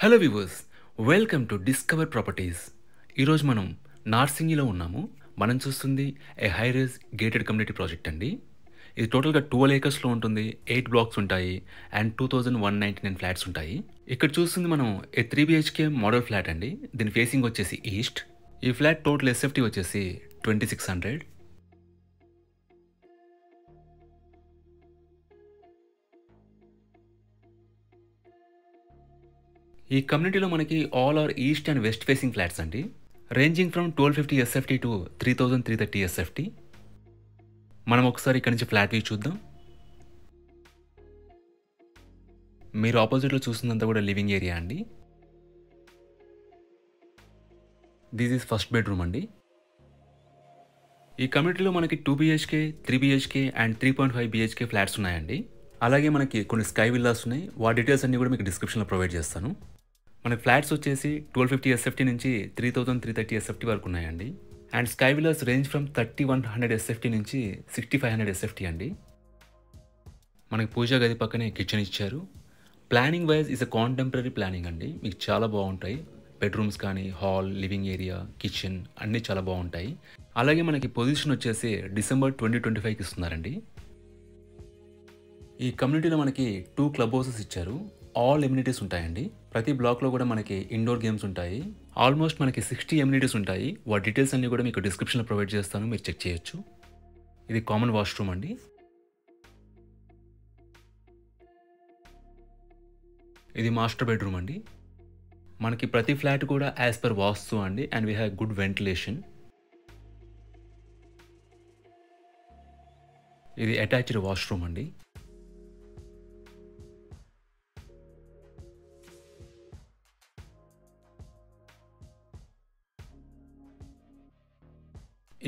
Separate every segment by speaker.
Speaker 1: Hello viewers, welcome to discover properties. ఈరోజు మనం నార్సింగిలో ఉన్నాము. మనం చూస్తుంది a high rise gated community project అండి. ఇది టోటల్గా 12 ఏకర్స్లో ఉంటుంది. 8 బ్లాక్స్ ఉంటాయి అండ్ 2199 ఫ్లాట్స్ ఉంటాయి. ఇక్కడ చూస్తుంది మనం ఏ 3 BHK మోడల్ ఫ్లాట్ అండి. దీని ఫేసింగ్ వచ్చేసి ఈస్ట్. ఈ ఫ్లాట్ టోటల్ ఎస్ఎఫ్టీ వచ్చేసి 2600. ఈ కమ్యూనిటీలో మనకి all are east and west facing flats అండి. Ranging from 1250 SFT to 3330 SFT. మనం ఒకసారి ఇక్కడ నుంచి ఫ్లాట్ వ్యూ చూద్దాం. మీరు ఆపోజిట్లో చూస్తుందంతా కూడా లివింగ్ ఏరియా అండి. దిస్ ఈజ్ ఫస్ట్ బెడ్రూమ్ అండి. ఈ కమ్యూనిటీలో మనకి 2 BHK, 3 BHK and 3.5 BHK flats ఉన్నాయండి. అలాగే మనకి కొన్ని స్కై విల్లాస్ ఉన్నాయి. వాటి డీటెయిల్స్ అన్ని కూడా మీకు డిస్క్రిప్షన్లో ప్రొవైడ్ చేస్తాను. మన ఫ్లాట్స్ వచ్చేసి 1250 ఎస్ఎఫ్టీ నుంచి 3330 ఎస్ఎఫ్టీ వరకు ఉన్నాయండి. And sky villas range from 3100 SFT నుంచి 6500 ఎస్ఎఫ్టీ అండి. మనకి పూజా గది పక్కనే కిచెన్ ఇచ్చారు. Planning wise is a contemporary planning అండి. మీకు చాలా బాగుంటాయి. బెడ్రూమ్స్ కానీ, హాల్, లివింగ్ ఏరియా, కిచెన్ అన్నీ చాలా బాగుంటాయి. అలాగే మనకి పొజిషన్ వచ్చేసి డిసెంబర్ 2025కి ఇస్తున్నారండి. ఈ కమ్యూనిటీలో మనకి 2 క్లబ్ హౌసెస్ ఇచ్చారు. ఆల్ ఎమ్యూనిటీస్ ఉంటాయండి. ప్రతి బ్లాక్లో కూడా మనకి ఇండోర్ గేమ్స్ ఉంటాయి. ఆల్మోస్ట్ మనకి 60 ఎమ్యూనిటీస్ ఉంటాయి. వాటి డీటెయిల్స్ అన్ని కూడా మీకు డిస్క్రిప్షన్లో ప్రొవైడ్ చేస్తాను, మీరు చెక్ చేయొచ్చు. ఇది కామన్ వాష్రూమ్ అండి. ఇది మాస్టర్ బెడ్రూమ్ అండి. మనకి ప్రతి ఫ్లాట్ కూడా యాజ్ పర్ వాస్తు అండి. And we have good ventilation. ఇది అటాచ్డ్ వాష్రూమ్ అండి.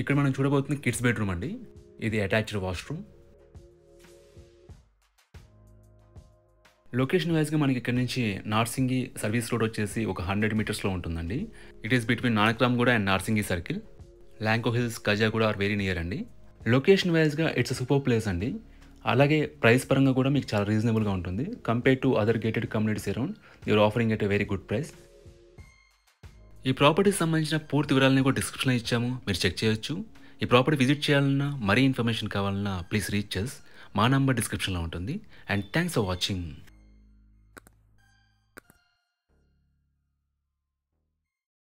Speaker 1: ఇక్కడ మనం చూడబోతుంది కిడ్స్ బెడ్రూమ్ అండి. ఇది అటాచ్డ్ వాష్రూమ్. లొకేషన్ వైజ్గా మనకి ఇక్కడ నుంచి నార్సింగి సర్వీస్ రోడ్ వచ్చేసి ఒక 100 మీటర్స్లో ఉంటుందండి. It is between Nanakramguda and Narsingi circle. Lanco hills, Kajaguda are very near అండి. లొకేషన్ వైజ్గా ఇట్స్ సూపర్ ప్లేస్ అండి. అలాగే ప్రైస్ పరంగా కూడా మీకు చాలా రీజనబుల్గా ఉంటుంది. Compare to other gated communities around you're offering at a very good price. ఈ ప్రాపర్టీకి సంబంధించిన పూర్తి వివరాలని కూడా డిస్క్రిప్షన్లో ఇచ్చాము, మీరు చెక్ చేయొచ్చు. ఈ ప్రాపర్టీ విజిట్ చేయాలన్నా, మరీ ఇన్ఫర్మేషన్ కావాలన్నా ప్లీజ్ రీచ్ us. మా నంబర్ డిస్క్రిప్షన్లో ఉంటుంది. And thanks for watching.